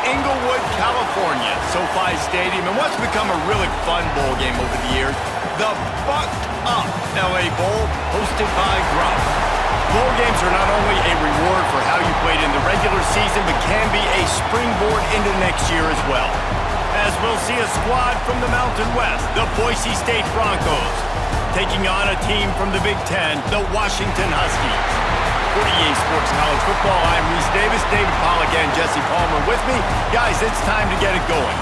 Inglewood, California, SoFi Stadium, and what's become a really fun bowl game over the years, the Bucked Up LA Bowl, hosted by Grump. Bowl games are not only a reward for how you played in the regular season, but can be a springboard into next year as well. As we'll see a squad from the Mountain West, the Boise State Broncos, taking on a team from the Big Ten, the Washington Huskies. For EA Sports College Football, I'm Reese Davis, David Pollack, and Jesse Palmer with me. Guys, it's time to get it going.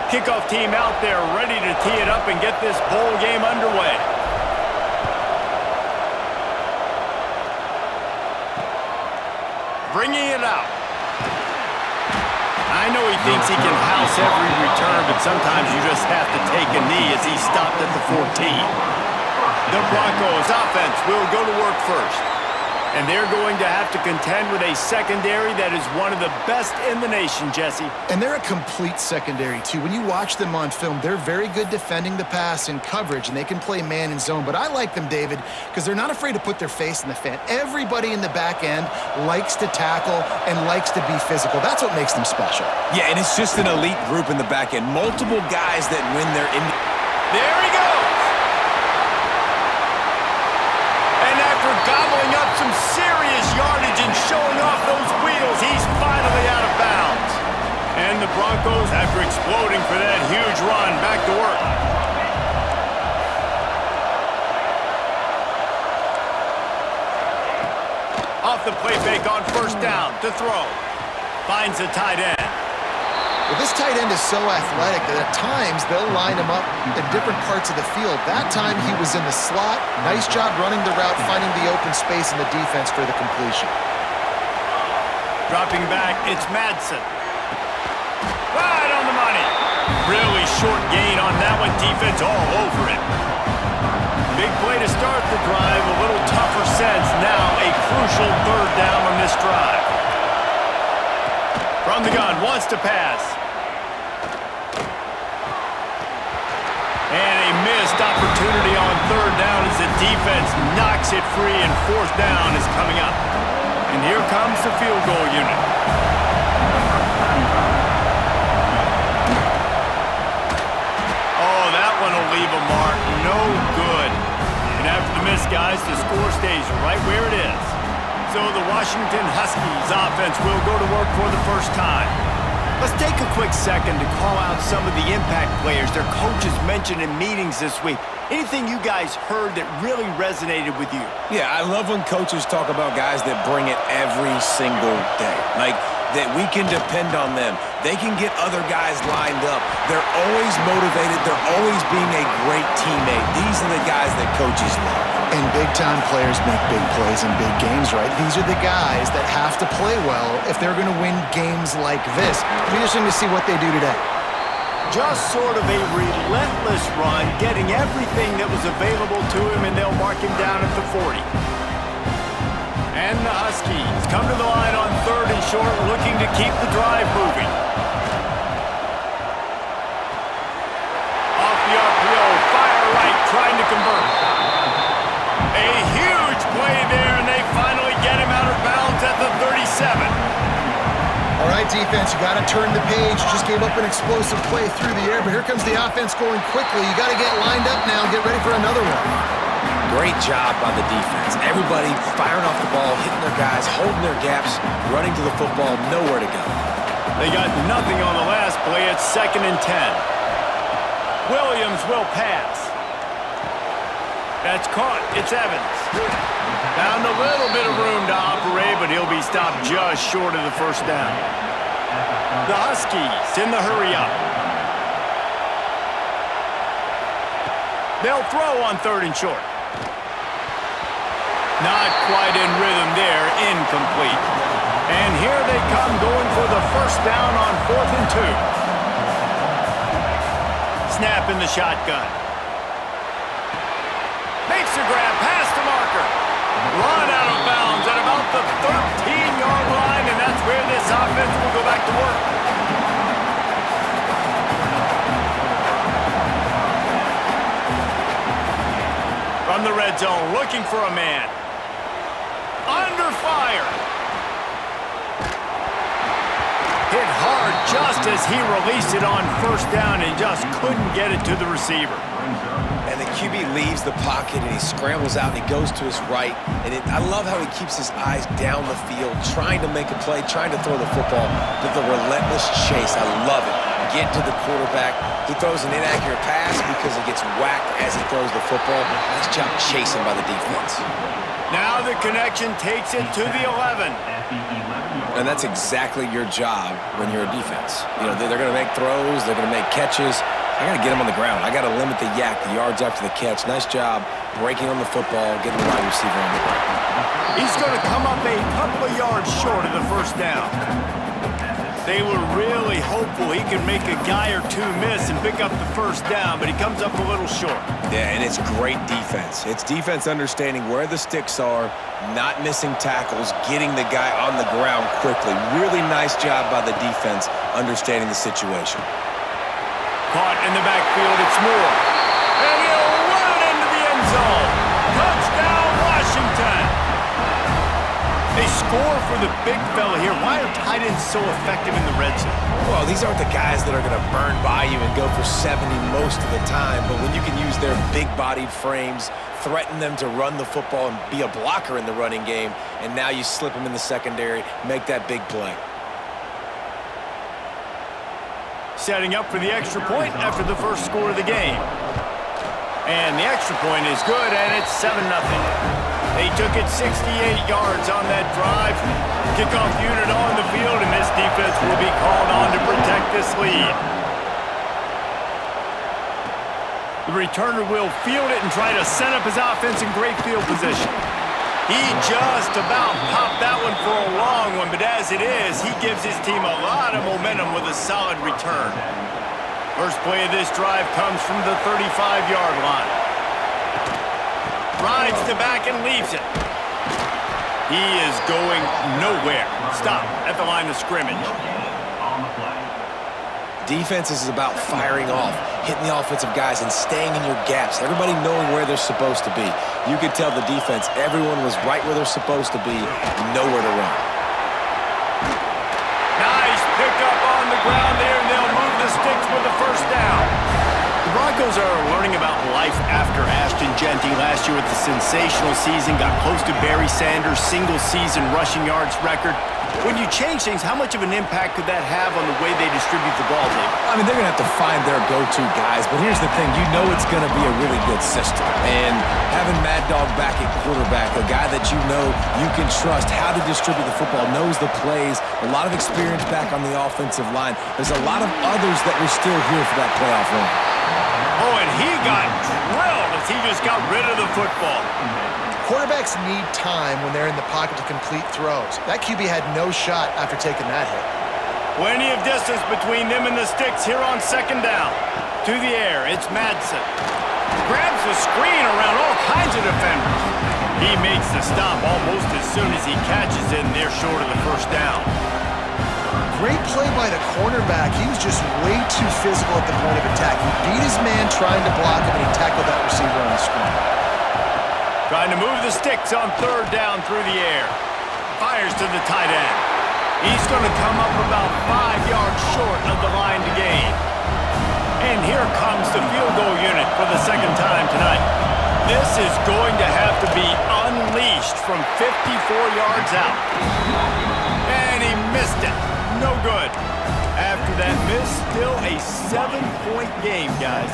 Kickoff team out there ready to tee it up and get this bowl game underway. Bringing it out. I know he thinks he can house every return, but sometimes you just have to take a knee as he stopped at the 14. The Broncos offense will go to work first. And they're going to have to contend with a secondary that is one of the best in the nation, Jesse. And they're a complete secondary, too. When you watch them on film, they're very good defending the pass and coverage, and they can play man and zone. But I like them, David, because they're not afraid to put their face in the fan. Everybody in the back end likes to tackle and likes to be physical. That's what makes them special. Yeah, and it's just an elite group in the back end. Multiple guys that win their... There he goes! And after gobbling up some serious yardage and showing off those wheels, he's finally out of bounds. And the Broncos, after exploding for that huge run, back to work. Off the play fake on first down to throw. Finds the tight end. Well, this tight end is so athletic that at times they'll line him up in different parts of the field. That time he was in the slot. Nice job running the route, finding the open space in the defense for the completion. Dropping back, it's Madsen. Right on the money. Really short gain on that one. Defense all over it. Big play to start the drive. A little tougher sense. Now a crucial third down on this drive. From the gun, wants to pass. And a missed opportunity on third down as the defense knocks it free, and fourth down is coming up. And here comes the field goal unit. Oh, that one will leave a mark. No good. And after the miss, guys, the score stays right where it is. So the Washington Huskies offense will go to work for the first time. Let's take a quick second to call out some of the impact players their coaches mentioned in meetings this week. Anything you guys heard that really resonated with you? Yeah, I love when coaches talk about guys that bring it every single day. Like, that we can depend on them. They can get other guys lined up. They're always motivated. They're always being a great teammate. These are the guys that coaches love. And big-time players make big plays in big games, right? These are the guys that have to play well if they're going to win games like this. It'll be interesting to see what they do today. Just sort of a relentless run, getting everything that was available to him, and they'll mark him down at the 40. And the Huskies come to the line on third and short, looking to keep the drive moving. Off the RPO, fire right, trying to convert. A huge play there, and they finally get him out of bounds at the 37. All right, defense, you got to turn the page. You just gave up an explosive play through the air, but here comes the offense going quickly. You got to get lined up now, get ready for another one. Great job by the defense. Everybody firing off the ball, hitting their guys, holding their gaps, running to the football, nowhere to go. They got nothing on the last play. It's 2nd and 10. Williams will pass. That's caught. It's Evans. Found a little bit of room to operate, but he'll be stopped just short of the first down. The Huskies in the hurry up. They'll throw on third and short. Not quite in rhythm there, incomplete. And here they come going for the first down on 4th and 2. Snap in the shotgun. Makes a grab, pass to Marker. Run out of bounds at about the 13-yard offense will go back to work. From the red zone, looking for a man. Under fire. Hit hard just as he released it on first down and just couldn't get it to the receiver. And the QB leaves the pocket and he scrambles out and he goes to his right. And I love how he keeps his eyes down the field, trying to make a play, trying to throw the football, but the relentless chase. I love it. Get to the quarterback. He throws an inaccurate pass because he gets whacked as he throws the football. Nice job chasing by the defense. Now the connection takes it to the 11. And that's exactly your job when you're a defense. You know, they're going to make throws, they're going to make catches. I got to get them on the ground. I got to limit the yak, the yards after the catch. Nice job breaking on the football, getting the wide receiver on the ground. He's going to come up a couple of yards short of the first down. They were really hopeful he could make a guy or two miss and pick up the first down, but he comes up a little short. Yeah, and it's great defense. It's defense understanding where the sticks are, not missing tackles, getting the guy on the ground quickly. Really nice job by the defense understanding the situation. Caught in the backfield, it's Moore. And he'll run it into the end zone. Touchdown, Washington. They score for the big fella here. Why are tight ends so effective in the red zone? Well, these aren't the guys that are going to burn by you and go for 70 most of the time, but when you can use their big-bodied frames, threaten them to run the football and be a blocker in the running game, and now you slip them in the secondary, make that big play. Setting up for the extra point after the first score of the game. And the extra point is good, and it's 7-0. They took it 68 yards on that drive. Kickoff unit on the field, and this defense will be called on to protect this lead. The returner will field it and try to set up his offense in great field position. He just about popped that one for a long one, but as it is, he gives his team a lot of momentum with a solid return. First play of this drive comes from the 35-yard line. Rides to back and leaves it. He is going nowhere. Stop at the line of scrimmage. Defense is about firing off, hitting the offensive guys and staying in your gaps. Everybody knowing where they're supposed to be. You could tell the defense, everyone was right where they're supposed to be, nowhere to run. Nice pickup on the ground there, and they'll move the sticks with the first down. The Broncos are learning about life after Ashton Genty last year with the sensational season, got close to Barry Sanders' single-season rushing yards record. When you change things, how much of an impact could that have on the way they distribute the ball, Dave? I mean, they're going to have to find their go-to guys, but here's the thing. You know it's going to be a really good system. And having Mad Dog back at quarterback, a guy that you know you can trust how to distribute the football, knows the plays, a lot of experience back on the offensive line. There's a lot of others that were still here for that playoff run. Oh, and he got drilled as he just got rid of the football. Quarterbacks need time when they're in the pocket to complete throws. That QB had no shot after taking that hit. Plenty of distance between them and the sticks here on second down. To the air, it's Madsen. Grabs the screen around all kinds of defenders. He makes the stop almost as soon as he catches it, and they're short of the first down. Great play by the cornerback. He was just way too physical at the point of attack. He beat his man trying to block him, and he tackled that receiver on the screen. Trying to move the sticks on third down through the air. Fires to the tight end. He's going to come up about 5 yards short of the line to gain. And here comes the field goal unit for the second time tonight. This is going to have to be unleashed from 54 yards out. And he missed it. No good. After that miss, still a 7-point game, guys.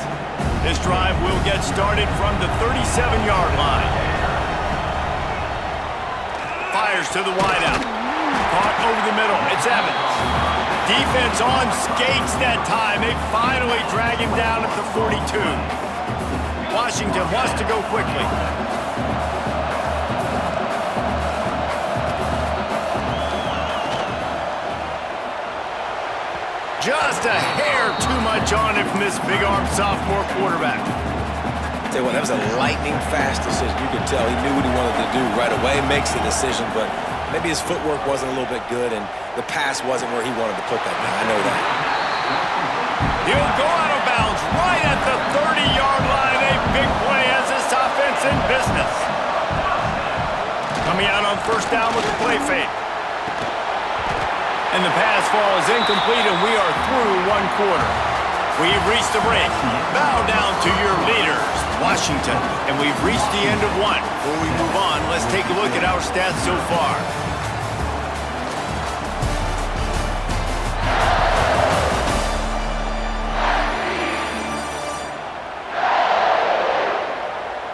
This drive will get started from the 37-yard line. Fires to the wideout. Caught over the middle. It's Evans. Defense on skates that time. They finally drag him down at the 42. Washington wants to go quickly. Just a hair too much on it from this big-arm sophomore quarterback. Tell you what, that was a lightning-fast decision. You could tell he knew what he wanted to do right away, makes the decision, but Maybe his footwork wasn't a little bit good, and the pass wasn't where he wanted to put that thing. I know that. He'll go out of bounds right at the 30-yard line. A big play as this offense in business. Coming out on first down with the play fake. And the pass falls incomplete, and we are through one quarter. We've reached the break. Bow down to your leaders, Washington. And we've reached the end of one. Before we move on, let's take a look at our stats so far.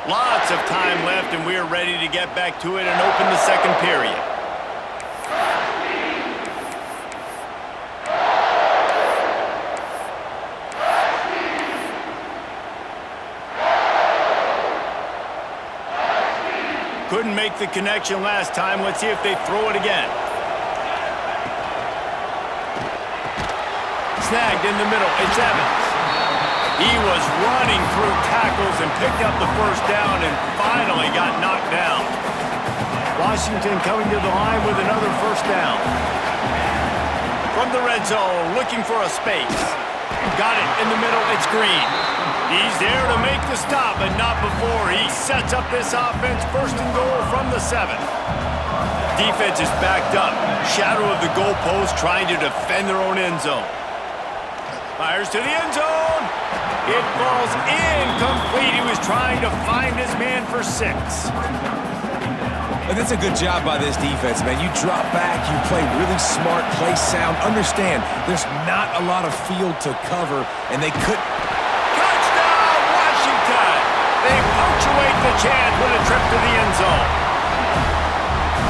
Lots of time left, and we are ready to get back to it and open the second period. Couldn't make the connection last time. Let's see if they throw it again. Snagged in the middle. It's Evans. He was running through tackles and picked up the first down and finally got knocked down. Washington coming to the line with another first down. From the red zone, looking for a space. Got it in the middle. It's Green. He's there to make the stop, but not before he sets up this offense. First and goal from the 7. Defense is backed up. Shadow of the goalpost trying to defend their own end zone. Fires to the end zone. It falls incomplete. He was trying to find his man for 6. But that's a good job by this defense, man. You drop back, you play really smart, play sound. Understand, there's not a lot of field to cover, and they could... Touchdown, Washington! They punctuate the chance with a trip to the end zone.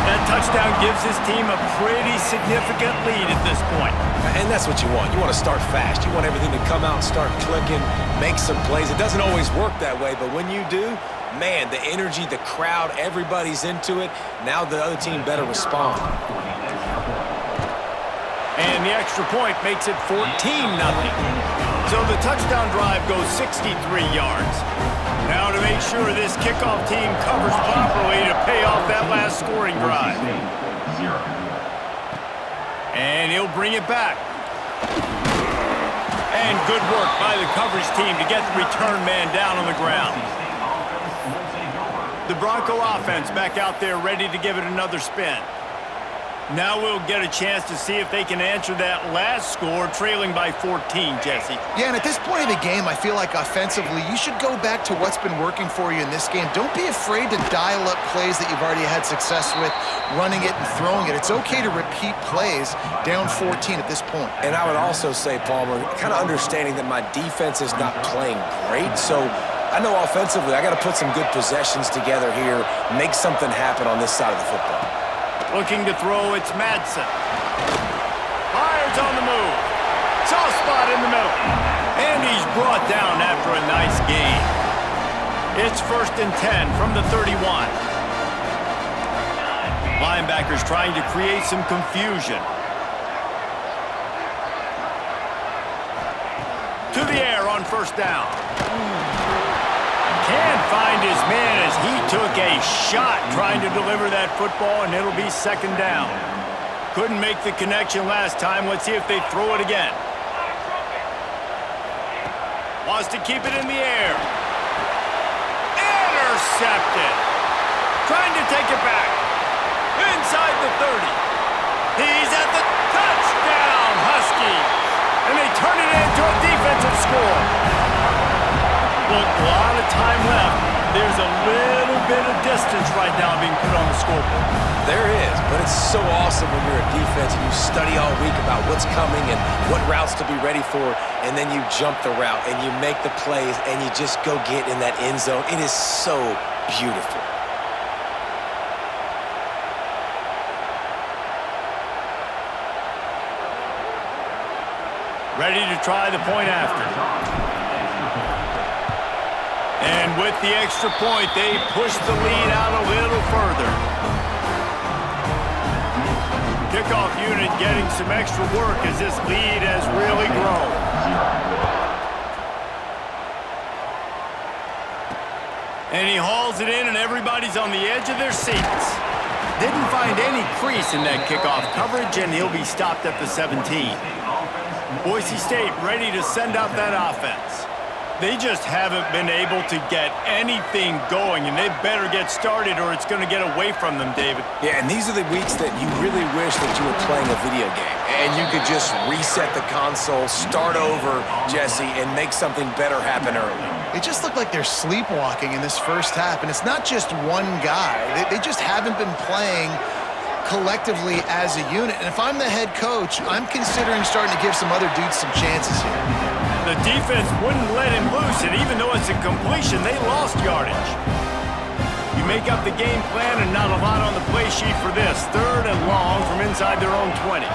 That touchdown gives his team a pretty significant lead at this point. And that's what you want. You want to start fast. You want everything to come out, start clicking, make some plays. It doesn't always work that way, but when you do, man, the energy, the crowd, everybody's into it. Now the other team better respond. And the extra point makes it 14-0. So the touchdown drive goes 63 yards. Now to make sure this kickoff team covers properly to pay off that last scoring drive. And he'll bring it back. And good work by the coverage team to get the return man down on the ground. The Bronco offense back out there ready to give it another spin. Now we'll get a chance to see if they can answer that last score, trailing by 14, Jesse. Yeah, and at this point in the game, I feel like offensively, you should go back to what's been working for you in this game. Don't be afraid to dial up plays that you've already had success with, running it and throwing it. It's okay to repeat plays down 14 at this point. And I would also say, Palmer, kind of understanding that my defense is not playing great, so I know offensively I got to put some good possessions together here, make something happen on this side of the football. Looking to throw, it's Madsen. Fires on the move. Soft spot in the middle. And he's brought down after a nice gain. It's 1st and 10 from the 31. Linebackers trying to create some confusion. To the air on first down. Can't find his man as he took a shot trying to deliver that football, and it'll be 2nd down. Couldn't make the connection last time. Let's see if they throw it again. Wants to keep it in the air. Intercepted. Trying to take it back. Inside the 30. He's at the touchdown, Huskies. And they turn it into a defensive score. Look, a lot of time left. There's a little bit of distance right now being put on the scoreboard. There is, but it's so awesome when you're a defense and you study all week about what's coming and what routes to be ready for, and then you jump the route and you make the plays and you just go get in that end zone. It is so beautiful. Ready to try the point after. And with the extra point, they push the lead out a little further. Kickoff unit getting some extra work as this lead has really grown. And he hauls it in, and everybody's on the edge of their seats. Didn't find any crease in that kickoff coverage, and he'll be stopped at the 17. Boise State ready to send out that offense. They just haven't been able to get anything going, and they better get started or it's going to get away from them, David. Yeah, and these are the weeks that you really wish that you were playing a video game and you could just reset the console, start over, Jesse, and make something better happen early. They just look like they're sleepwalking in this first half, and it's not just one guy. They just haven't been playing collectively as a unit. And if I'm the head coach, I'm considering starting to give some other dudes some chances here. The defense wouldn't let him loose, and even though it's a completion, they lost yardage. You make up the game plan and not a lot on the play sheet for this. 3rd and long from inside their own 20.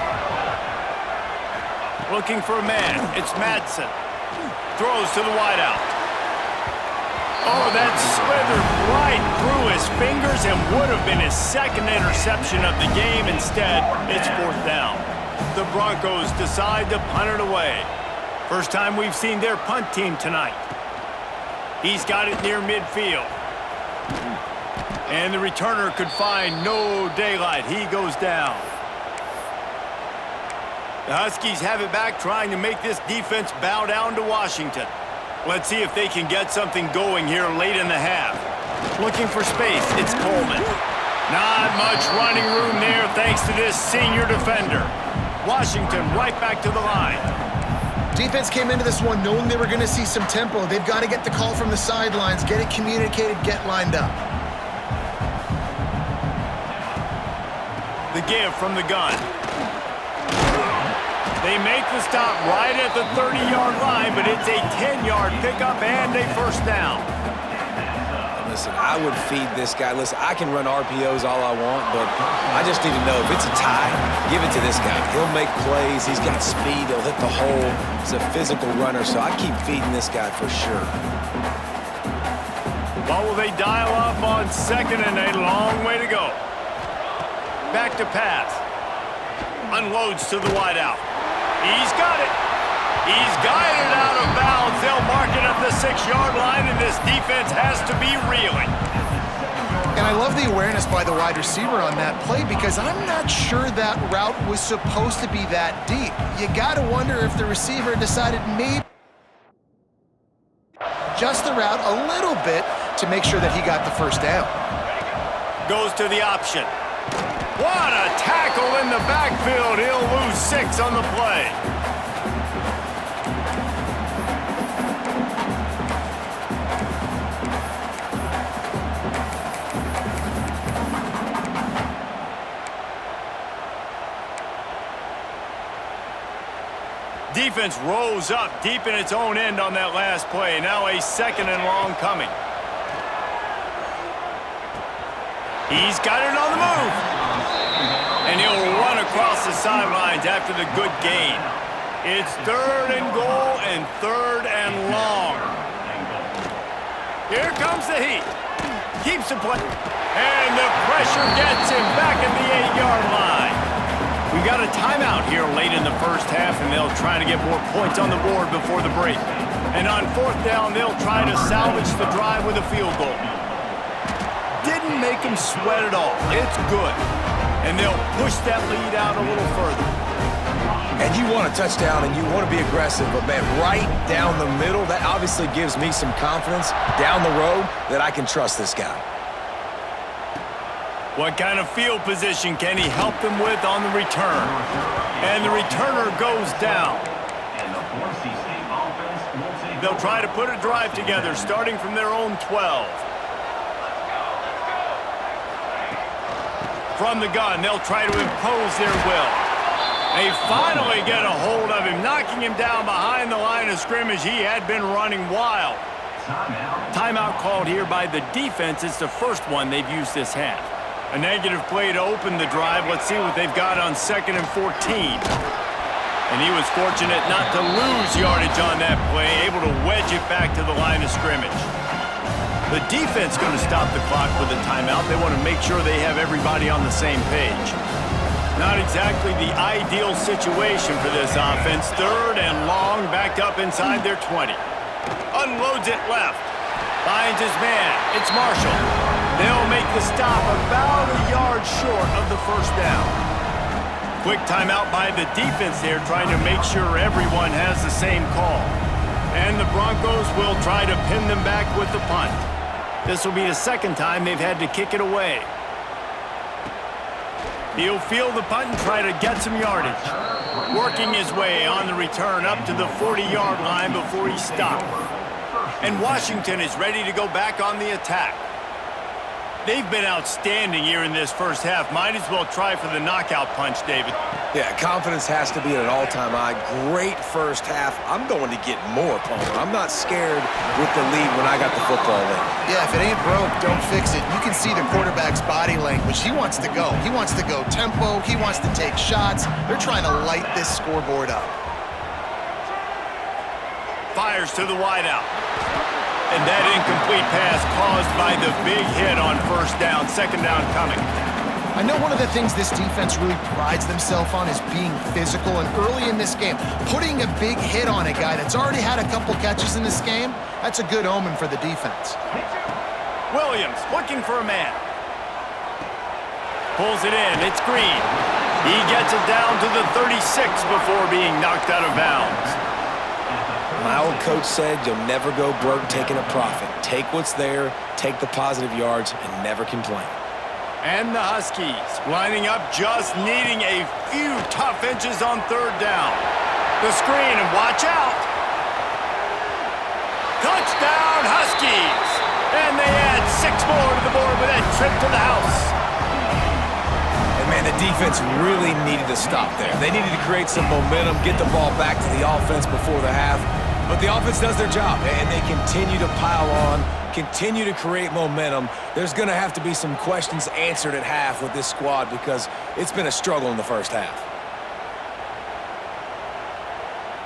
Looking for a man. It's Madsen. Throws to the wideout. Oh, that slithered right through his fingers and would have been his 2nd interception of the game. Instead, it's 4th down. The Broncos decide to punt it away. First time we've seen their punt team tonight. He's got it near midfield. And the returner could find no daylight. He goes down. The Huskies have it back, trying to make this defense bow down to Washington. Let's see if they can get something going here late in the half. Looking for space, it's Coleman. Not much running room there thanks to this senior defender. Washington right back to the line. Defense came into this one knowing they were going to see some tempo. They've got to get the call from the sidelines, get it communicated, get lined up. The give from the gun. They make the stop right at the 30-yard line, but it's a 10-yard pickup and a 1st down. Listen, I would feed this guy. Listen, I can run RPOs all I want, but I just need to know if it's a tie, give it to this guy. He'll make plays. He's got speed. He'll hit the hole. He's a physical runner, so I keep feeding this guy for sure. What will they dial up on 2nd and a long way to go? Back to pass. Unloads to the wideout. He's got it. He's guided out of bounds. They'll mark it at the 6-yard line, and this defense has to be reeling. And I love the awareness by the wide receiver on that play because I'm not sure that route was supposed to be that deep. You got to wonder if the receiver decided maybe just the route a little bit to make sure that he got the 1st down. Goes to the option. What a tackle in the backfield. He'll lose 6 on the play. Defense rose up deep in its own end on that last play. Now a 2nd and long coming. He's got it on the move. And he'll run across the sidelines after the good gain. It's 3rd and goal and 3rd and long. Here comes the heat. Keeps the play. And the pressure gets him back at the 8-yard line. We've got a timeout here late in the first half, and they'll try to get more points on the board before the break. And on 4th down, they'll try to salvage the drive with a field goal. Didn't make him sweat at all. It's good. And they'll push that lead out a little further. And you want a touchdown and you want to be aggressive, but man, right down the middle, that obviously gives me some confidence down the road that I can trust this guy. What kind of field position can he help them with on the return? And the returner goes down. They'll try to put a drive together starting from their own 12. From the gun, they'll try to impose their will. They finally get a hold of him, knocking him down behind the line of scrimmage. He had been running wild. Timeout called here by the defense. It's the first one they've used this half. A negative play to open the drive. Let's see what they've got on 2nd and 14. And he was fortunate not to lose yardage on that play, able to wedge it back to the line of scrimmage. The defense going to stop the clock with a timeout. They want to make sure they have everybody on the same page. Not exactly the ideal situation for this offense. 3rd and long, backed up inside their 20. Unloads it left. Finds his man. It's Marshall. They'll make the stop about a yard short of the first down. Quick timeout by the defense there, trying to make sure everyone has the same call. And the Broncos will try to pin them back with the punt. This will be the second time they've had to kick it away. He'll field the punt and try to get some yardage. Working his way on the return up to the 40-yard line before he stopped. And Washington is ready to go back on the attack. They've been outstanding here in this first half. Might as well try for the knockout punch, David. Yeah, confidence has to be at an all-time high. Great first half. I'm going to get more, Palmer. I'm not scared with the lead when I got the football in. Yeah, if it ain't broke, don't fix it. You can see the quarterback's body language. He wants to go. He wants to go tempo. He wants to take shots. They're trying to light this scoreboard up. Fires to the wideout. And that incomplete pass caused by the big hit on first down. Second down coming. I know one of the things this defense really prides themselves on is being physical, and early in this game, putting a big hit on a guy that's already had a couple catches in this game, that's a good omen for the defense. Williams looking for a man. Pulls it in. It's Green. He gets it down to the 36 before being knocked out of bounds. My old coach said you'll never go broke taking a profit. Take what's there, take the positive yards, and never complain. And the Huskies lining up, just needing a few tough inches on third down. The screen, and watch out. Touchdown, Huskies! And they add 6 more to the board with that trip to the house. And man, the defense really needed to stop there. They needed to create some momentum, get the ball back to the offense before the half. But the offense does their job, and they continue to pile on, continue to create momentum. There's going to have to be some questions answered at half with this squad because it's been a struggle in the first half.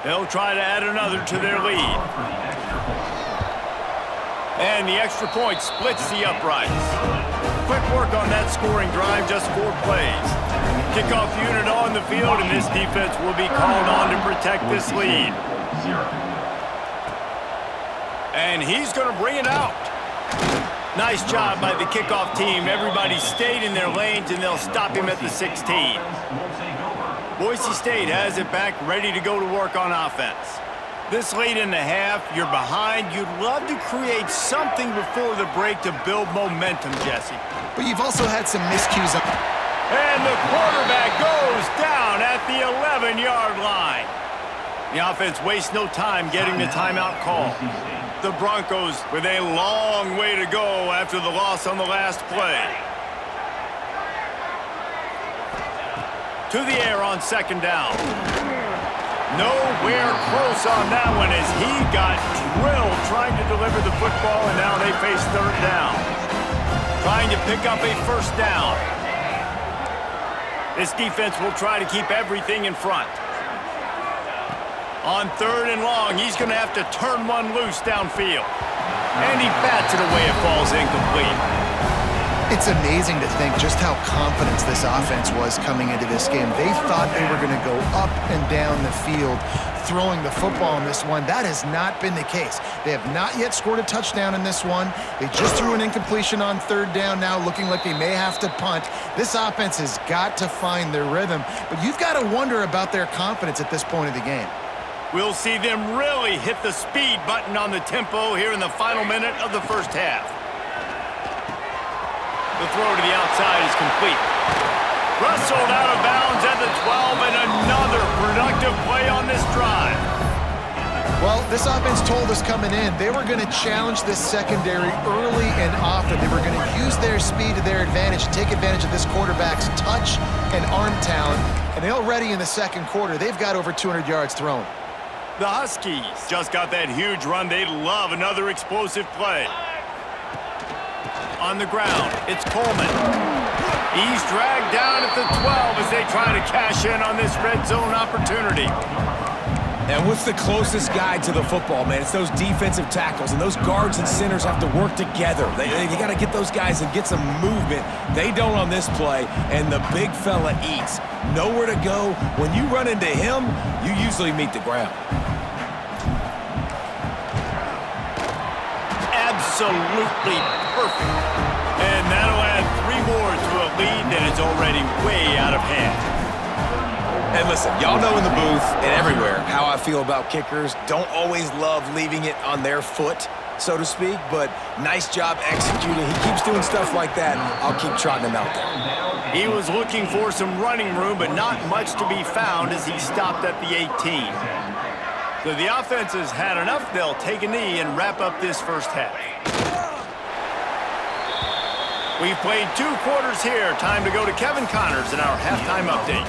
They'll try to add another to their lead. And the extra point splits the uprights. Quick work on that scoring drive, just 4 plays. Kickoff unit on the field, and this defense will be called on to protect this lead. And he's going to bring it out. Nice job by the kickoff team. Everybody stayed in their lanes, and they'll stop him at the 16. Boise State has it back, ready to go to work on offense. This late in the half, you're behind. You'd love to create something before the break to build momentum, Jesse. But you've also had some miscues. And the quarterback goes down at the 11-yard line. The offense wastes no time getting the timeout call. The Broncos with a long way to go after the loss on the last play. To the air on second down. Nowhere close on that one as he got drilled trying to deliver the football, and now they face third down. Trying to pick up a first down. This defense will try to keep everything in front. On third and long, he's going to have to turn one loose downfield. And he bats it away. It falls incomplete. It's amazing to think just how confident this offense was coming into this game. They thought they were going to go up and down the field throwing the football in this one. That has not been the case. They have not yet scored a touchdown in this one. They just threw an incompletion on third down now, looking like they may have to punt. This offense has got to find their rhythm, but you've got to wonder about their confidence at this point of the game. We'll see them really hit the speed button on the tempo here in the final minute of the first half. The throw to the outside is complete. Wrestled out of bounds at the 12, and another productive play on this drive. Well, this offense told us coming in they were going to challenge this secondary early and often. They were going to use their speed to their advantage and take advantage of this quarterback's touch and arm talent. And already in the second quarter, they've got over 200 yards thrown. The Huskies just got that huge run. They'd love another explosive play. On the ground, it's Coleman. He's dragged down at the 12 as they try to cash in on this red zone opportunity. And what's the closest guy to the football, man? It's those defensive tackles, and those guards and centers have to work together. They got to get those guys and get some movement. They don't on this play, and the big fella eats. Nowhere to go. When you run into him, you usually meet the ground. Absolutely perfect. And that'll add 3 more to a lead that is already way out of hand. And listen, y'all know in the booth and everywhere how I feel about kickers. Don't always love leaving it on their foot, so to speak, but nice job executing. He keeps doing stuff like that. I'll keep trotting him out there. He was looking for some running room, but not much to be found as he stopped at the 18. So the offense has had enough. They'll take a knee and wrap up this first half. We've played 2 quarters here. Time to go to Kevin Connors in our halftime update.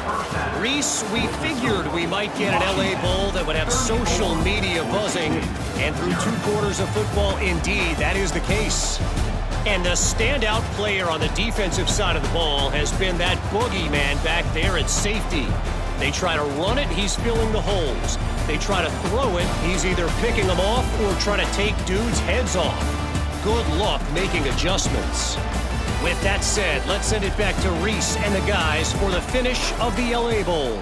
Reese, we figured we might get an LA Bowl that would have social media buzzing. And through 2 quarters of football, indeed, that is the case. And the standout player on the defensive side of the ball has been that boogeyman back there at safety. They try to run it, he's filling the holes. They try to throw it, he's either picking them off or trying to take dudes' heads off. Good luck making adjustments. With that said, let's send it back to Reese and the guys for the finish of the LA Bowl.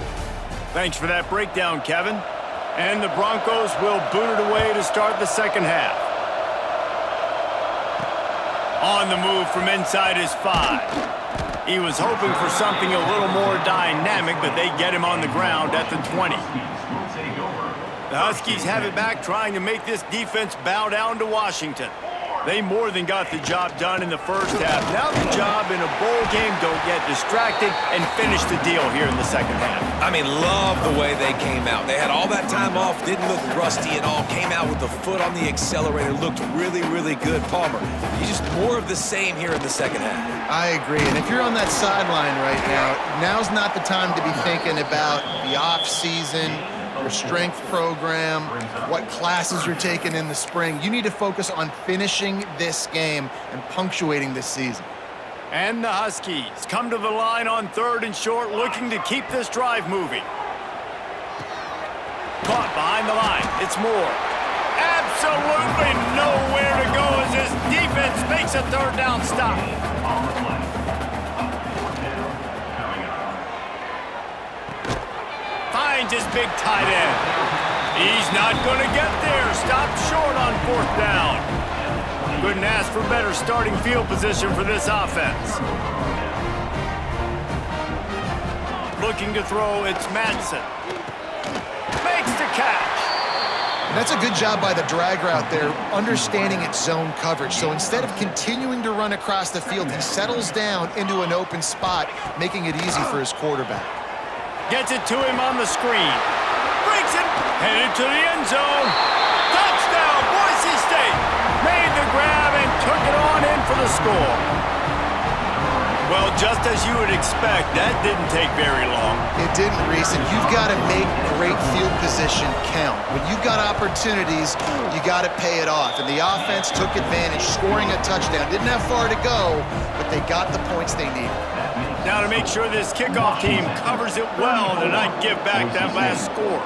Thanks for that breakdown, Kevin. And the Broncos will boot it away to start the second half. On the move from inside his 5. He was hoping for something a little more dynamic, but they get him on the ground at the 20. The Huskies have it back, trying to make this defense bow down to Washington. They more than got the job done in the first half. Now the job in a bowl game, don't get distracted and finish the deal here in the second half. I mean, love the way they came out. They had all that time off, didn't look rusty at all, came out with the foot on the accelerator, looked really, really good. Palmer, he's just more of the same here in the second half. I agree. And if you're on that sideline right now, now's not the time to be thinking about the off-season, your strength program, what classes you're taking in the spring. You need to focus on finishing this game and punctuating this season. And the Huskies come to the line on 3rd and short, looking to keep this drive moving. Caught behind the line. It's Moore. Absolutely nowhere to go as his defense makes a 3rd down stop. Finds his big tight end. He's not going to get there. Stopped short on 4th down. Couldn't ask for better starting field position for this offense. Looking to throw, it's Madsen. Makes the catch. And that's a good job by the drag route there, understanding its zone coverage. So instead of continuing to run across the field, he settles down into an open spot, making it easy for his quarterback. Gets it to him on the screen. Breaks it. Headed to the end zone. Touchdown, Boise State. Made the grab and took it on in for the score. Well, just as you would expect, that didn't take very long. It didn't, Reese, and you've got to make great field position count. When you've got opportunities, you got to pay it off. And the offense took advantage, scoring a touchdown. Didn't have far to go, but they got the points they needed. Now to make sure this kickoff team covers it well to not give back that last score.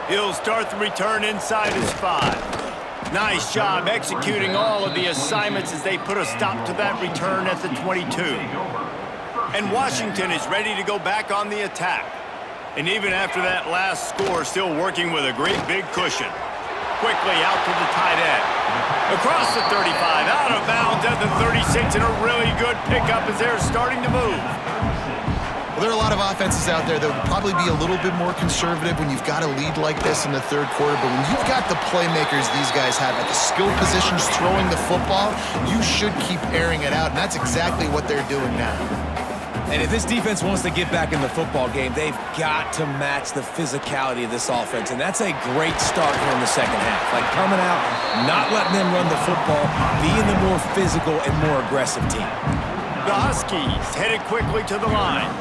He'll start the return inside his 5. Nice job executing all of the assignments as they put a stop to that return at the 22. And Washington is ready to go back on the attack. And even after that last score, still working with a great big cushion. Quickly out to the tight end. Across the 35, out of bounds at the 36, and a really good pickup as they're starting to move. Well, there are a lot of offenses out there that would probably be a little bit more conservative when you've got a lead like this in the 3rd quarter, but when you've got the playmakers these guys have at the skill positions throwing the football, you should keep airing it out, and that's exactly what they're doing now. And if this defense wants to get back in the football game, they've got to match the physicality of this offense. And that's a great start here in the second half. Like coming out, not letting them run the football, being the more physical and more aggressive team. The Huskies headed quickly to the line.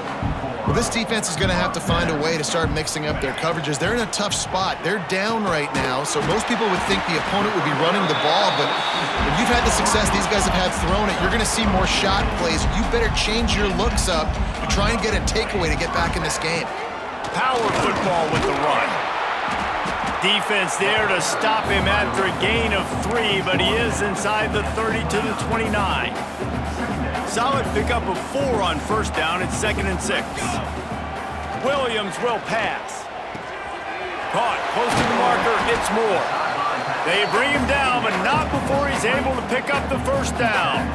Well, this defense is going to have to find a way to start mixing up their coverages. They're in a tough spot. They're down right now, so most people would think the opponent would be running the ball, but when you've had the success these guys have had throwing it, you're going to see more shot plays. You better change your looks up to try and get a takeaway to get back in this game. Power football with the run. Defense there to stop him after a gain of 3, but he is inside the 30 to the 29. Solid pickup of 4 on 1st down. It's 2nd and 6. Williams will pass. Caught close to the marker. It's Moore. They bring him down, but not before he's able to pick up the 1st down.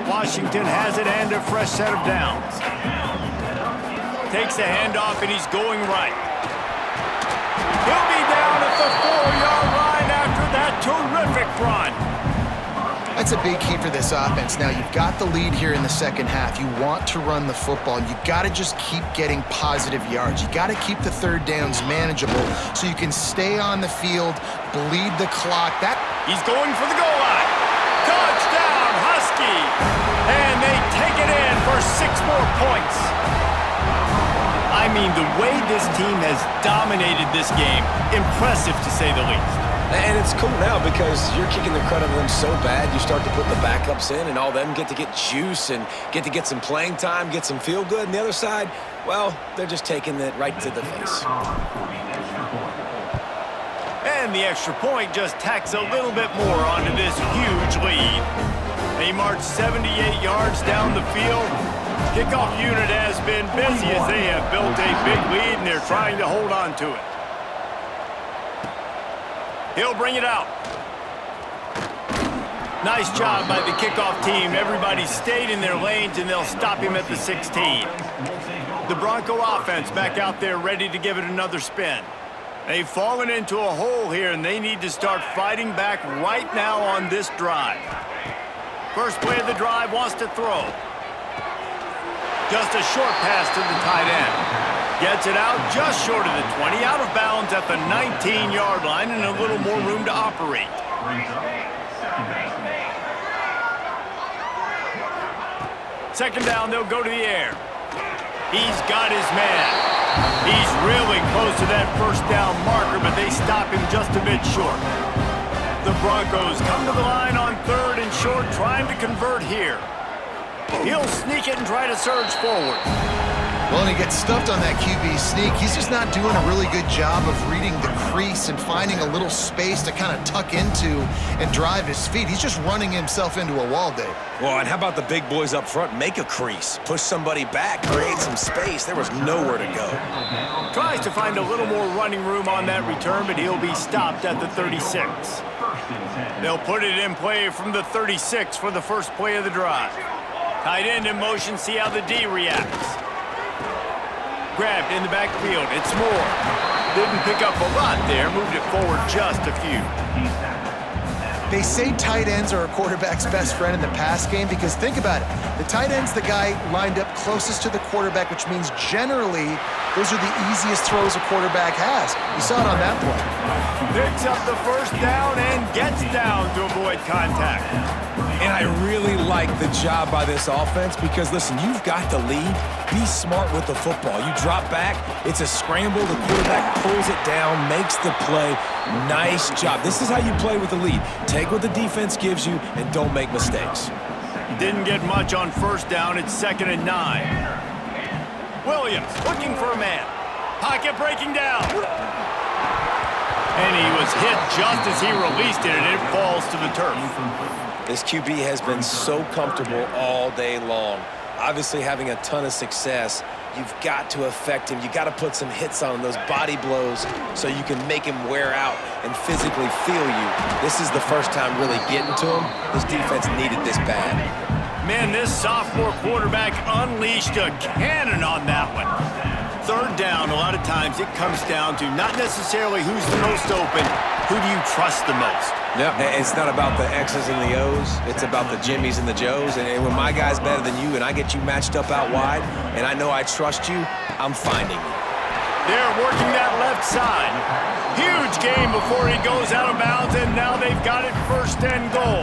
Washington has it and a fresh set of downs. Takes the handoff and he's going right. He'll be down at the 4-yard line after that terrific run. That's a big key for this offense. Now, you've got the lead here in the second half. You want to run the football. You got to just keep getting positive yards. You got to keep the third downs manageable so you can stay on the field, bleed the clock. He's going for the goal line. Touchdown, Husky. And they take it in for 6 more points. I mean, the way this team has dominated this game, impressive to say the least. And it's cool now because you're kicking the crud out of them so bad, you start to put the backups in, and all them get to get juice and get to get some playing time, get some feel good. And the other side, well, they're just taking it right to the face. And the extra point just tacks a little bit more onto this huge lead. They march 78 yards down the field. Kickoff unit has been busy as they have built a big lead, and they're trying to hold on to it. He'll bring it out. Nice job by the kickoff team. Everybody stayed in their lanes, and they'll stop him at the 16. The Bronco offense back out there ready to give it another spin. They've fallen into a hole here, and they need to start fighting back right now on this drive. First play of the drive, wants to throw. Just a short pass to the tight end. Gets it out just short of the 20, out of bounds at the 19-yard line, and a little more room to operate. Second down, they'll go to the air. He's got his man. He's really close to that first down marker, but they stop him just a bit short. The Broncos come to the line on 3rd and short, trying to convert here. He'll sneak it and try to surge forward. Well, and he gets stuffed on that QB sneak. He's just not doing a really good job of reading the crease and finding a little space to kind of tuck into and drive his feet. He's just running himself into a wall, Dave. Well, and how about the big boys up front? Make a crease. Push somebody back. Create some space. There was nowhere to go. Tries to find a little more running room on that return, but he'll be stopped at the 36. They'll put it in play from the 36 for the first play of the drive. Tight end in motion, see how the D reacts. Grabbed in the backfield, it's Moore. Didn't pick up a lot there, moved it forward just a few. They say tight ends are a quarterback's best friend in the pass game because think about it. The tight end's the guy lined up closest to the quarterback, which means generally those are the easiest throws a quarterback has. You saw it on that play. Picks up the first down and gets down to avoid contact. And I really like the job by this offense because, listen, you've got the lead. Be smart with the football. You drop back, it's a scramble. The quarterback pulls it down, makes the play. Nice job. This is how you play with the lead. Take what the defense gives you and don't make mistakes. Didn't get much on first down. It's 2nd and 9. Williams looking for a man. Pocket breaking down. And he was hit just as he released it, and it falls to the turf. This QB has been so comfortable all day long. Obviously having a ton of success. You've got to affect him. You've got to put some hits on him, those body blows, so you can make him wear out and physically feel you. This is the first time really getting to him. This defense needed this bad. Man, this sophomore quarterback unleashed a cannon on that one. Third down, a lot of times it comes down to not necessarily who's the most open, who do you trust the most? Yeah, it's not about the X's and the O's. It's about the Jimmys and the Joes. And when my guy's better than you and I get you matched up out wide and I know I trust you, I'm finding you. They're working that left side. Huge game before he goes out of bounds, and now they've got it 1st and goal.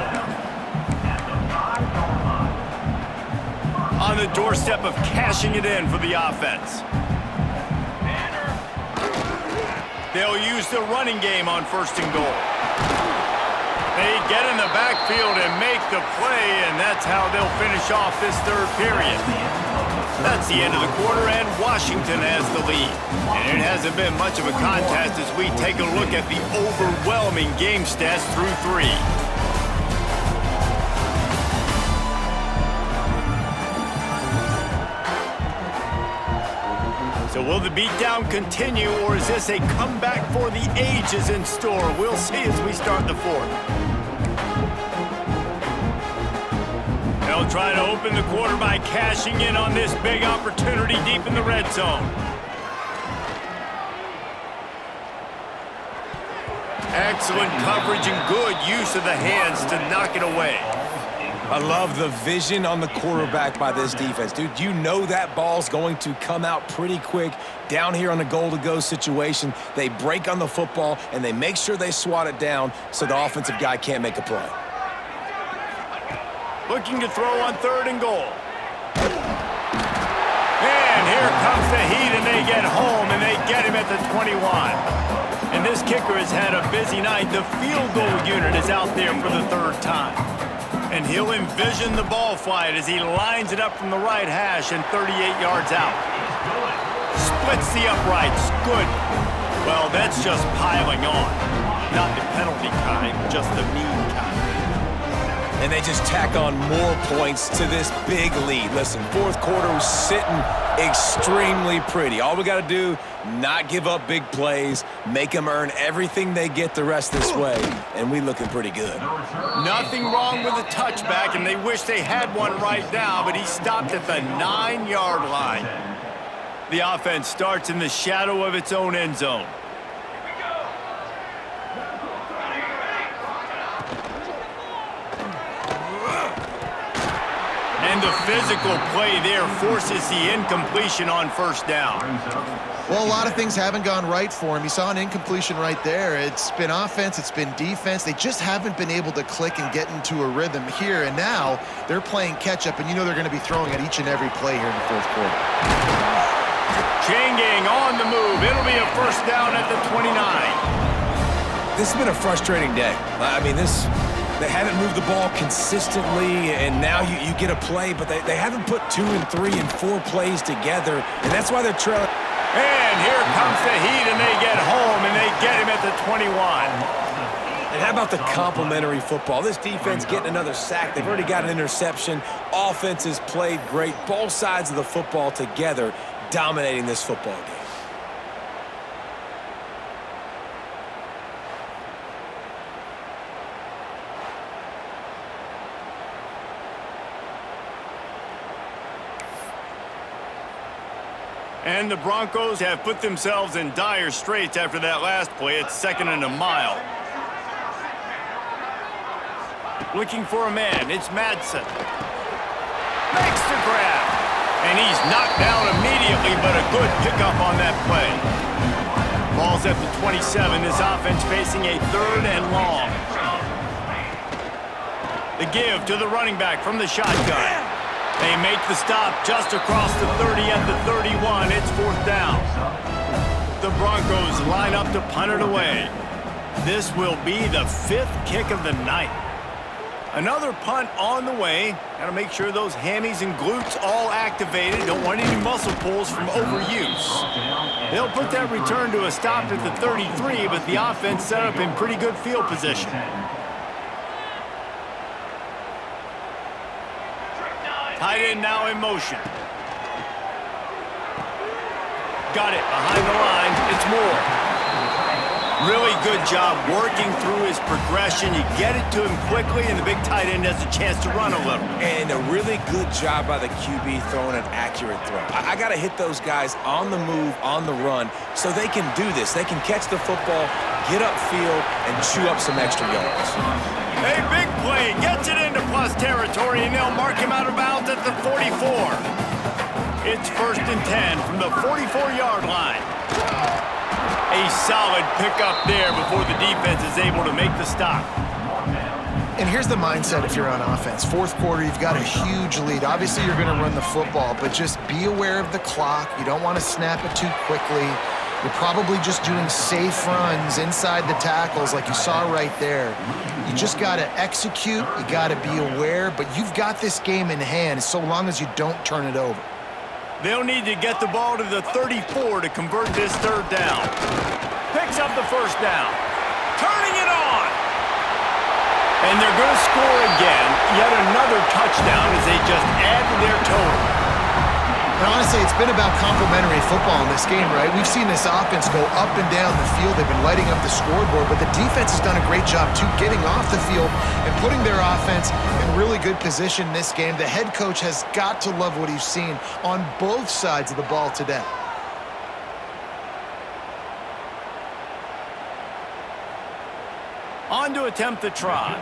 On the doorstep of cashing it in for the offense. They'll use the running game on 1st and goal. They get in the backfield and make the play, and that's how they'll finish off this 3rd period. That's the end of the quarter, and Washington has the lead. And it hasn't been much of a contest as we take a look at the overwhelming game stats through 3. So will the beatdown continue, or is this a comeback for the ages in store? We'll see as we start the 4th. They'll They'll try to open the quarter by cashing in on this big opportunity deep in the red zone. Excellent coverage and good use of the hands to knock it away. I love the vision on the quarterback by this defense. Dude, you know that ball's going to come out pretty quick. Down here on the goal-to-go situation, they break on the football, and they make sure they swat it down so the offensive guy can't make a play. Looking to throw on 3rd and goal. And here comes the heat, and they get home, and they get him at the 21. And this kicker has had a busy night. The field goal unit is out there for the 3rd time. And he'll envision the ball flight as he lines it up from the right hash and 38 yards out. Splits the uprights. Good. Well, that's just piling on. Not the penalty kind, just the mean kind. And they just tack on more points to this big lead. Listen, 4th quarter was sitting extremely pretty. All we got to do, not give up big plays, make them earn everything they get the rest this way, and we looking pretty good. Nothing wrong with the touchback, and they wish they had one right now, but he stopped at the 9-yard line. The offense starts in the shadow of its own end zone. And the physical play there forces the incompletion on 1st down. Well, a lot of things haven't gone right for him. You saw an incompletion right there. It's been offense, it's been defense. They just haven't been able to click and get into a rhythm here. And now they're playing catch-up, and you know they're going to be throwing at each and every play here in the 4th quarter. Chain gang on the move. It'll be a 1st down at the 29. This has been a frustrating day. I mean, they haven't moved the ball consistently, and now you get a play, but they haven't put 2 and 3 and 4 plays together, and that's why they're trailing. And here comes the heat, and they get home, and they get him at the 21. And how about the complimentary football? This defense getting another sack. They've already got an interception. Offense has played great. Both sides of the football together dominating this football game. And the Broncos have put themselves in dire straits after that last play. It's 2nd and a mile. Looking for a man. It's Madsen. Makes the grab. And he's knocked down immediately, but a good pickup on that play. Ball's at the 27. This offense facing a 3rd and long. The give to the running back from the shotgun. They make the stop just across the 30 at the 31. It's 4th down. The Broncos line up to punt it away. This will be the 5th kick of the night. Another punt on the way. Got to make sure those hammies and glutes all activated. Don't want any muscle pulls from overuse. They'll put that return to a stop at the 33, but the offense set up in pretty good field position. Tight end now in motion. Got it behind the line. It's Moore. Really good job working through his progression. You get it to him quickly, and the big tight end has a chance to run a little. And a really good job by the QB throwing an accurate throw. I got to hit those guys on the move, on the run, so they can do this. They can catch the football, get upfield, and chew up some extra yards. A big play, gets it into plus territory, and they'll mark him out of bounds at the 44. It's 1st and 10 from the 44-yard line. A solid pickup there before the defense is able to make the stop. And here's the mindset if you're on offense. 4th quarter, you've got a huge lead. Obviously, you're going to run the football, but just be aware of the clock. You don't want to snap it too quickly. You're probably just doing safe runs inside the tackles like you saw right there. You just got to execute. You got to be aware, but you've got this game in hand so long as you don't turn it over. They'll need to get the ball to the 34 to convert this 3rd down. Picks up the 1st down. Turning it on. And they're going to score again. Yet another touchdown as they just add to their total. And honestly, say it's been about complementary football in this game, right? We've seen this offense go up and down the field. They've been lighting up the scoreboard, but the defense has done a great job, too, getting off the field and putting their offense in really good position in this game. The head coach has got to love what he's seen on both sides of the ball today. On to attempt the try.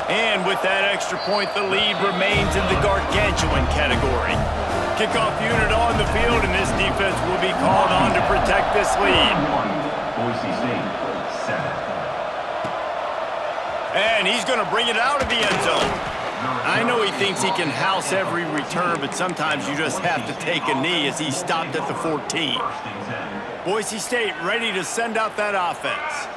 And with that extra point, the lead remains in the gargantuan category. Kickoff unit on the field, and this defense will be called on to protect this lead. Boise State, 7. And he's going to bring it out of the end zone. I know he thinks he can house every return, but sometimes you just have to take a knee as he stopped at the 14. Boise State ready to send out that offense.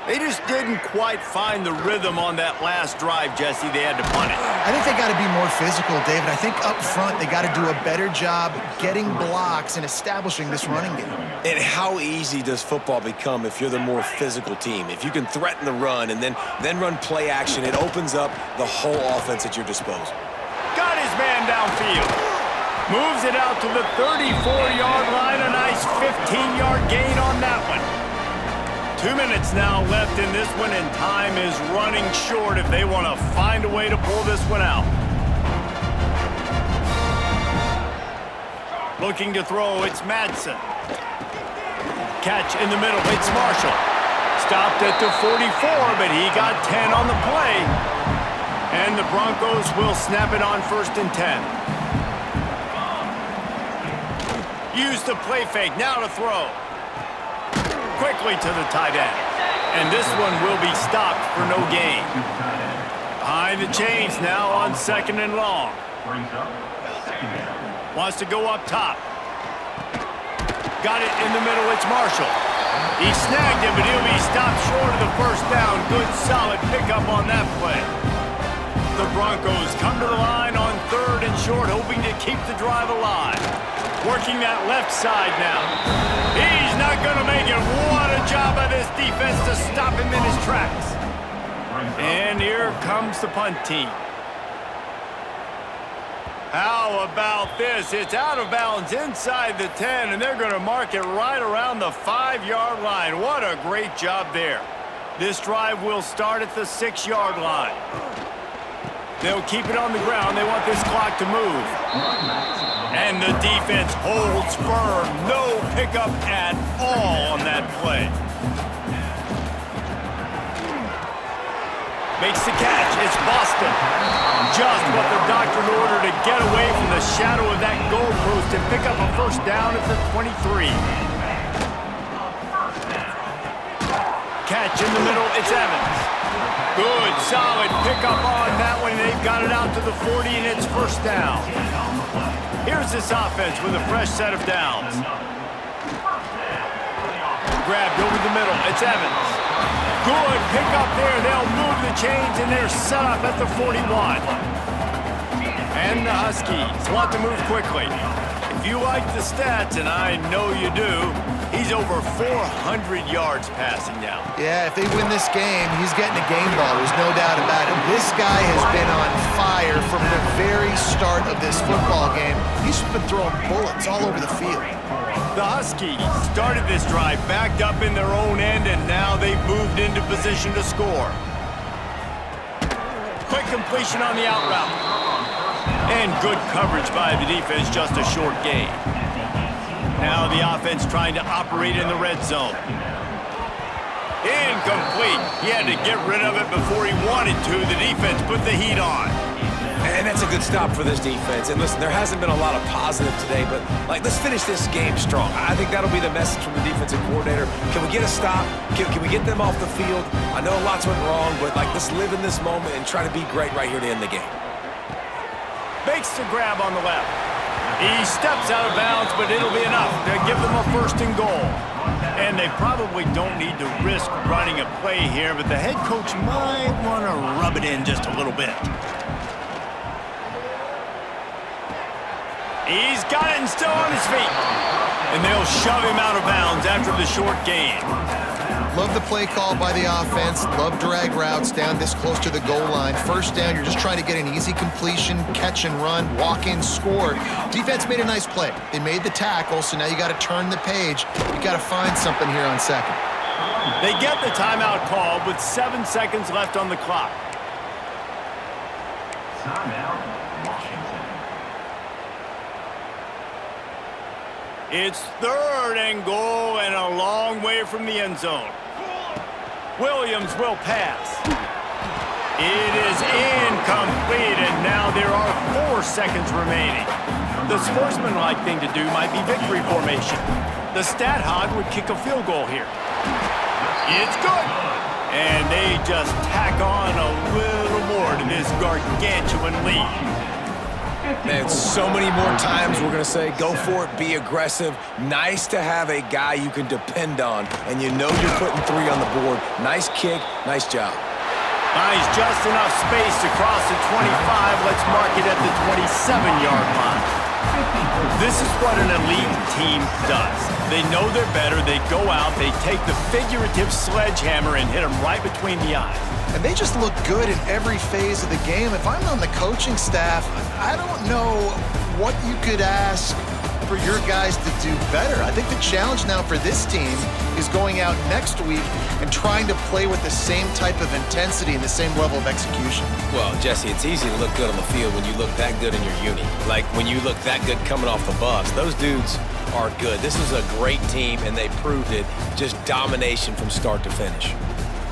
They just didn't quite find the rhythm on that last drive, Jesse. They had to punt it. I think they got to be more physical, David. I think up front they got to do a better job getting blocks and establishing this running game. And how easy does football become if you're the more physical team? If you can threaten the run and then run play action, it opens up the whole offense at your disposal. Got his man downfield. Moves it out to the 34-yard line. A nice 15-yard gain on that one. 2 minutes now left in this one, and time is running short if they want to find a way to pull this one out. Looking to throw, it's Madsen. Catch in the middle, it's Marshall. Stopped at the 44, but he got 10 on the play. And the Broncos will snap it on 1st and 10. Use the play fake, now to throw. Quickly to the tight end. And this one will be stopped for no gain. Behind the chains now on 2nd and long. Wants to go up top. Got it in the middle, it's Marshall. He snagged him, but he'll be stopped short of the 1st down. Good, solid pickup on that play. The Broncos come to the line on 3rd and short, hoping to keep the drive alive. Working that left side now. He's not going to make it. What a job by this defense to stop him in his tracks. And here comes the punt team. How about this? It's out of bounds inside the 10, and they're going to mark it right around the 5-yard line. What a great job there. This drive will start at the 6-yard line. They'll keep it on the ground. They want this clock to move. And the defense holds firm. No pickup at all on that play. Makes the catch. It's Boston. Just what the doctor ordered to get away from the shadow of that goalpost and pick up a 1st down at the 23. Catch in the middle. It's Evans. Good, solid pickup on that one. They've got it out to the 40, and it's 1st down. Here's this offense with a fresh set of downs. Grabbed over the middle. It's Evans. Good pickup there. They'll move the chains, and they're set up at the 41. And the Huskies want to move quickly. If you like the stats, and I know you do, he's over 400 yards passing now. Yeah, if they win this game, he's getting a game ball. There's no doubt about it. This guy has been on fire from the very start of this football game. He's been throwing bullets all over the field. The Huskies started this drive backed up in their own end, and now they've moved into position to score. Quick completion on the out route. And good coverage by the defense, just a short gain. Now the offense trying to operate in the red zone. Incomplete. He had to get rid of it before he wanted to. The defense put the heat on. And that's a good stop for this defense. And listen, there hasn't been a lot of positive today, but let's finish this game strong. I think that'll be the message from the defensive coordinator. Can we get a stop? Can we get them off the field? I know lots went wrong, but let's live in this moment and try to be great right here to end the game. Makes the grab on the left. He steps out of bounds, but it'll be enough to give them a 1st and goal. And they probably don't need to risk running a play here, but the head coach might want to rub it in just a little bit. He's got it and still on his feet. And they'll shove him out of bounds after the short gain. Love the play call by the offense. Love drag routes down this close to the goal line. First down, you're just trying to get an easy completion, catch and run, walk in, score. Defense made a nice play. They made the tackle, so now you got to turn the page. You got to find something here on second. They get the timeout called with 7 seconds left on the clock. Timeout, Washington. It's 3rd and goal and a long way from the end zone. Williams will pass. It is incomplete, and now there are 4 seconds remaining. The sportsmanlike thing to do might be victory formation. The stat hog would kick a field goal here. It's good. And they just tack on a little more to this gargantuan lead. Man, so many more times we're going to say, go for it, be aggressive. Nice to have a guy you can depend on, and you know you're putting 3 on the board. Nice kick, nice job. Nice, just enough space to cross the 25. Let's mark it at the 27-yard line. This is what an elite team does. They know they're better. They go out, they take the figurative sledgehammer and hit them right between the eyes. And they just look good in every phase of the game. If I'm on the coaching staff, I don't know what you could ask for your guys to do better. I think the challenge now for this team is going out next week and trying to play with the same type of intensity and the same level of execution. Well, Jesse, it's easy to look good on the field when you look that good in your uni. Like when you look that good coming off the bus. Those dudes are good. This is a great team, and they proved it. Just domination from start to finish.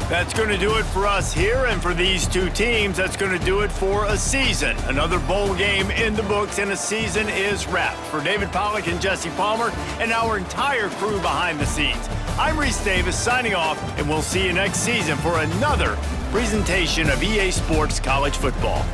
That's going to do it for us here, and for these two teams, that's going to do it for a season. Another bowl game in the books, and a season is wrapped. For David Pollack and Jesse Palmer, and our entire crew behind the scenes, I'm Reese Davis signing off, and we'll see you next season for another presentation of EA Sports College Football.